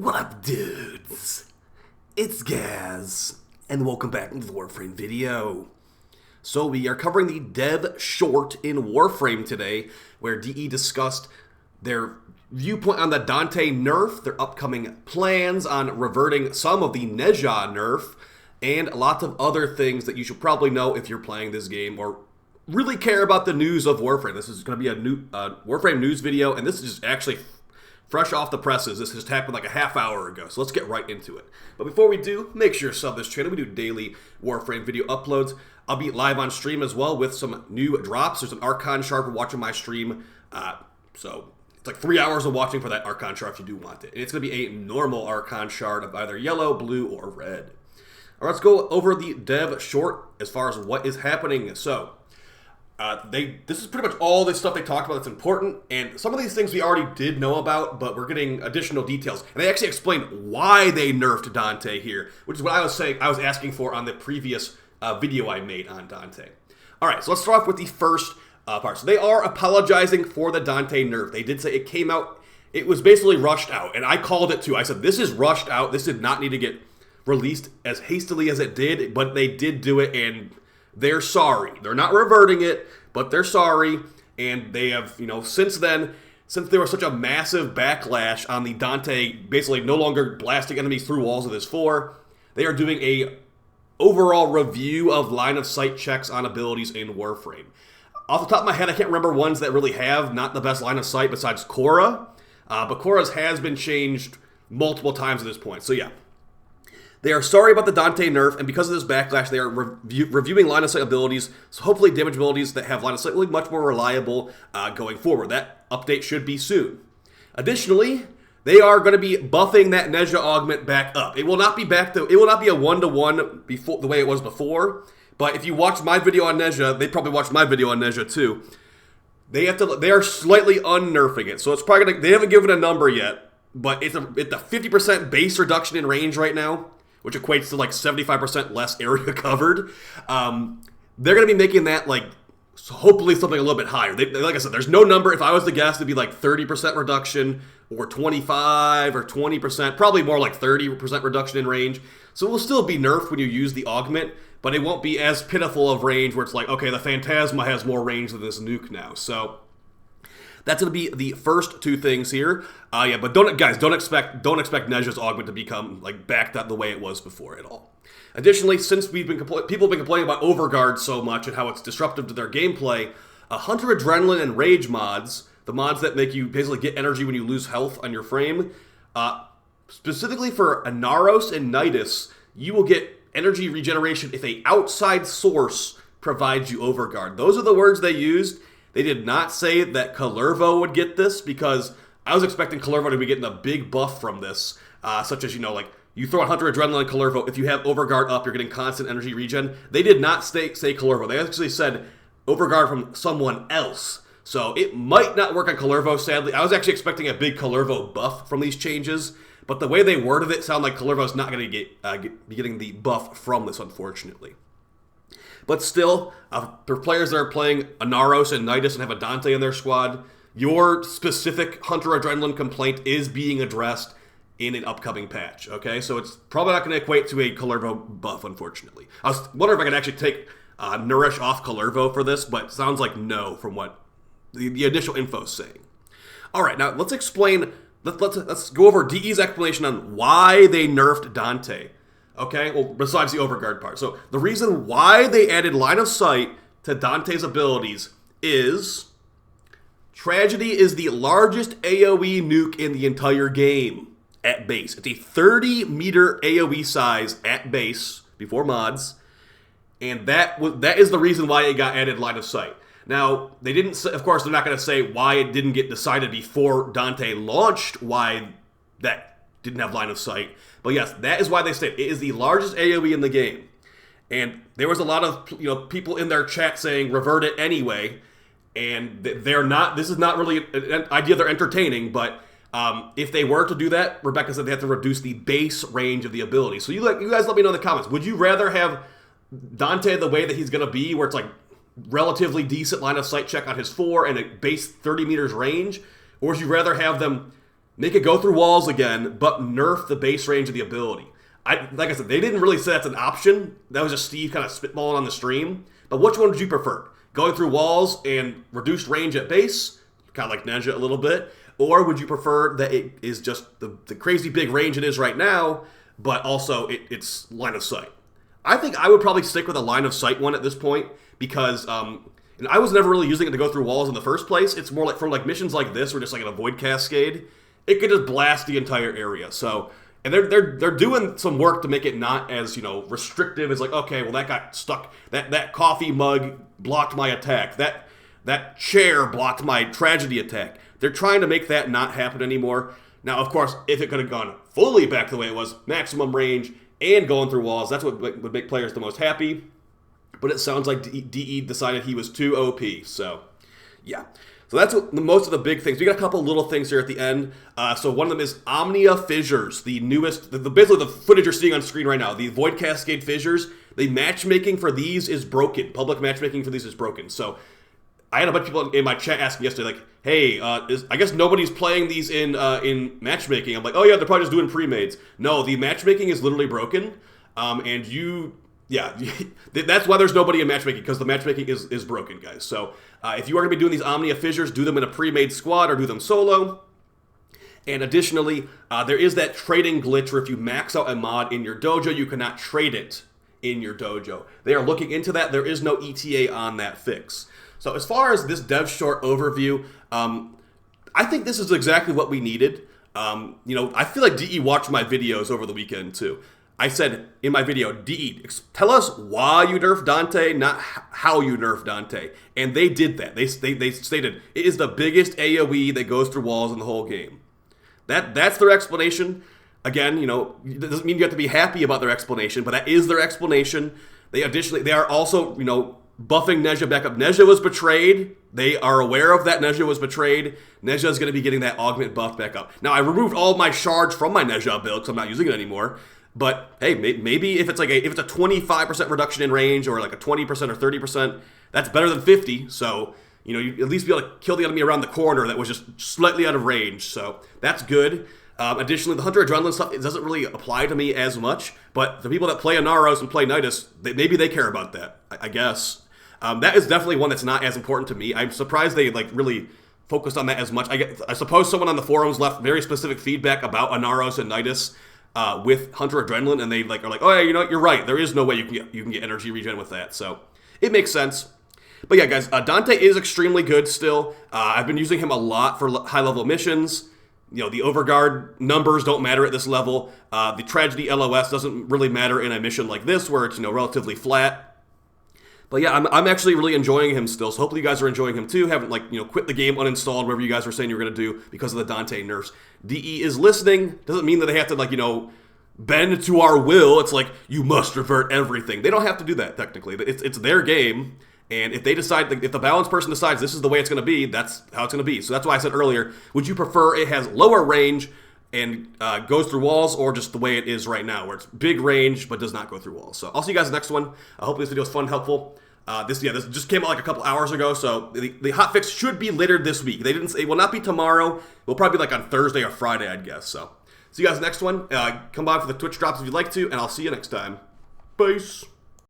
What up, dudes? It's Gaz, and welcome back to the Warframe video. So we are covering the dev short in Warframe today, where DE discussed their viewpoint on the Dante nerf, their upcoming plans on reverting some of the Nezha nerf, and lots of other things that you should probably know if you're playing this game or really care about the news of Warframe. This is going to be a new Warframe news video, and this is just actually fresh off the presses. This just happened like a half hour ago, so let's get right into it. But before we do, make sure you sub this channel. We do daily Warframe video uploads. I'll be live on stream as well with some new drops. There's an Archon shard for watching my stream, so it's like 3 hours of watching for that Archon shard if you do want it. And it's going to be a normal Archon shard of either yellow, blue, or red. All right, let's go over the dev short as far as what is happening. So, this is pretty much all this stuff they talked about that's important, and some of these things we already did know about, but we're getting additional details. And they actually explain why they nerfed Dante here, which is what I was asking for on the previous video I made on Dante. All right, so let's start off with the first part. So they are apologizing for the Dante nerf. They did say it came out, it was basically rushed out, and I called it too. I said, this is rushed out. This did not need to get released as hastily as it did, but they did do it, and they're sorry. They're not reverting it, but they're sorry, and they have, since then, since there was such a massive backlash on the Dante basically no longer blasting enemies through walls of this 4, they are doing a overall review of line of sight checks on abilities in Warframe. Off the top of my head, I can't remember ones that really have not the best line of sight besides Korra, but Korra's has been changed multiple times at this point, so yeah. They are sorry about the Dante nerf, and because of this backlash, they are reviewing line of sight abilities, so hopefully damage abilities that have line of sight will be much more reliable going forward. That update should be soon. Additionally, they are going to be buffing that Nezha augment back up. It will not be back to, it will not be a 1-to-1 before the way it was before, but if you watch my video on Nezha, they probably watched my video on Nezha too. They are slightly unnerfing it, so it's probably going to, they haven't given a number yet, but it's a 50% base reduction in range right now, which equates to like 75% less area covered. They're going to be making that like, hopefully something a little bit higher. Like I said, there's no number. If I was to guess, it'd be like 30% reduction or 25 or 20%, probably more like 30% reduction in range. So it will still be nerfed when you use the augment, but it won't be as pitiful of range where it's like, okay, the Phantasma has more range than this nuke now. So that's going to be the first two things here. Yeah, but don't expect Nezha's augment to become like back the way it was before at all. Additionally, since people have been complaining about Overguard so much and how it's disruptive to their gameplay, Hunter Adrenaline and Rage mods, the mods that make you basically get energy when you lose health on your frame, specifically for Inaros and Nidus, you will get energy regeneration if a outside source provides you Overguard. Those are the words they used. They did not say that Kalervo would get this, because I was expecting Kalervo to be getting a big buff from this, such as, like, you throw a Hunter Adrenaline and Kalervo, if you have Overguard up, you're getting constant energy regen. They did not say Kalervo. They actually said Overguard from someone else. So it might not work on Kalervo, sadly. I was actually expecting a big Kalervo buff from these changes, but the way they worded it sounded like Kalervo's not going to be getting the buff from this, unfortunately. But still, for players that are playing Inaros and Nidus and have a Dante in their squad, your specific Hunter Adrenaline complaint is being addressed in an upcoming patch, okay? So it's probably not going to equate to a Kalervo buff, unfortunately. I was wondering if I could actually take Nourish off Kalervo for this, but it sounds like no from what the initial info is saying. All right, now let's explain, let's go over DE's explanation on why they nerfed Dante. Okay, well, besides the Overguard part. So the reason why they added line of sight to Dante's abilities is Tragedy is the largest AoE nuke in the entire game at base. It's a 30-meter AoE size at base before mods, and that is the reason why it got added line of sight. Now, they didn't say, of course, they're not going to say why it didn't get decided before Dante launched, why that didn't have line of sight. But yes, that is why they said it is the largest AoE in the game. And there was a lot of people in their chat saying revert it anyway, and they're not. This is not really an idea they're entertaining. But if they were to do that, Rebecca said they have to reduce the base range of the ability. So you guys let me know in the comments. Would you rather have Dante the way that he's going to be, where it's like relatively decent line of sight check on his 4 and a base 30 meters range, or would you rather have them make it go through walls again, but nerf the base range of the ability. Like I said, they didn't really say that's an option. That was just Steve kind of spitballing on the stream. But which one would you prefer? Going through walls and reduced range at base, kind of like Nezha a little bit, or would you prefer that it is just the crazy big range it is right now, but also it's line of sight? I think I would probably stick with a line of sight one at this point because and I was never really using it to go through walls in the first place. It's more like for like missions like this, or just like an avoid cascade, it could just blast the entire area. So, and they're doing some work to make it not as, you know, restrictive as like, okay, well that got stuck. That coffee mug blocked my attack. That chair blocked my tragedy attack. They're trying to make that not happen anymore. Now, of course, if it could have gone fully back to the way it was, maximum range and going through walls, that's what would make players the most happy. But it sounds like DE decided he was too OP. So, yeah. So that's most of the big things. We got a couple little things here at the end. So one of them is Omnia Fissures, the newest, basically the footage you're seeing on screen right now. The Void Cascade Fissures, the matchmaking for these is broken. Public matchmaking for these is broken. So I had a bunch of people in my chat asking yesterday, like, hey, I guess nobody's playing these in matchmaking. I'm like, oh yeah, they're probably just doing pre-mades. No, the matchmaking is literally broken. Yeah, that's why there's nobody in matchmaking, because the matchmaking is broken, guys. So if you are going to be doing these Omnia Fissures, do them in a pre-made squad or do them solo. And additionally, there is that trading glitch where if you max out a mod in your dojo, you cannot trade it in your dojo. They are looking into that. There is no ETA on that fix. So as far as this dev short overview, I think this is exactly what we needed. You know, I feel like DE watched my videos over the weekend too. I said in my video, DE, tell us why you nerfed Dante, not how you nerfed Dante. And they did that. They stated, it is the biggest AoE that goes through walls in the whole game. That's their explanation. Again, you know, it doesn't mean you have to be happy about their explanation, but that is their explanation. They are also, you know, buffing Nezha back up. Nezha was betrayed. They are aware of that. Nezha was betrayed. Nezha is going to be getting that augment buff back up. Now, I removed all my shards from my Nezha build because I'm not using it anymore. But hey, maybe if it's a 25% reduction in range, or like a 20% or 30%, that's better than 50. So, you know, you at least be able to kill the enemy around the corner that was just slightly out of range. So that's good. Additionally, the Hunter Adrenaline stuff, it doesn't really apply to me as much. But the people that play Anaros and play Nidus, maybe they care about that, I guess. That is definitely one that's not as important to me. I'm surprised they like really focused on that as much. I suppose someone on the forums left very specific feedback about Anaros and Nidus with Hunter Adrenaline, and they like are like, oh yeah, you know, you're right. There is no way you can get energy regen with that. So it makes sense. But yeah, guys, Dante is extremely good still. I've been using him a lot for high-level missions. You know, the Overguard numbers don't matter at this level. The Tragedy LOS doesn't really matter in a mission like this, where it's, you know, relatively flat. But yeah, I'm actually really enjoying him still, so hopefully you guys are enjoying him too. Haven't, like, you know, quit the game, uninstalled, whatever you guys were saying you were going to do because of the Dante nerfs. DE is listening. Doesn't mean that they have to, like, you know, bend to our will. It's like, you must revert everything. They don't have to do that, technically. It's their game, and if they decide, if the balance person decides this is the way it's going to be, that's how it's going to be. So that's why I said earlier, would you prefer it has lower range and goes through walls, or just the way it is right now, where it's big range but does not go through walls? So I'll see you guys in the next one. I hope this video is fun and helpful. This just came out like a couple hours ago, so the hotfix should be later this week. They didn't say it will not be tomorrow. It will probably be like on Thursday or Friday, I'd guess. So see you guys next one. Come by for the Twitch drops if you'd like to, and I'll see you next time. Peace.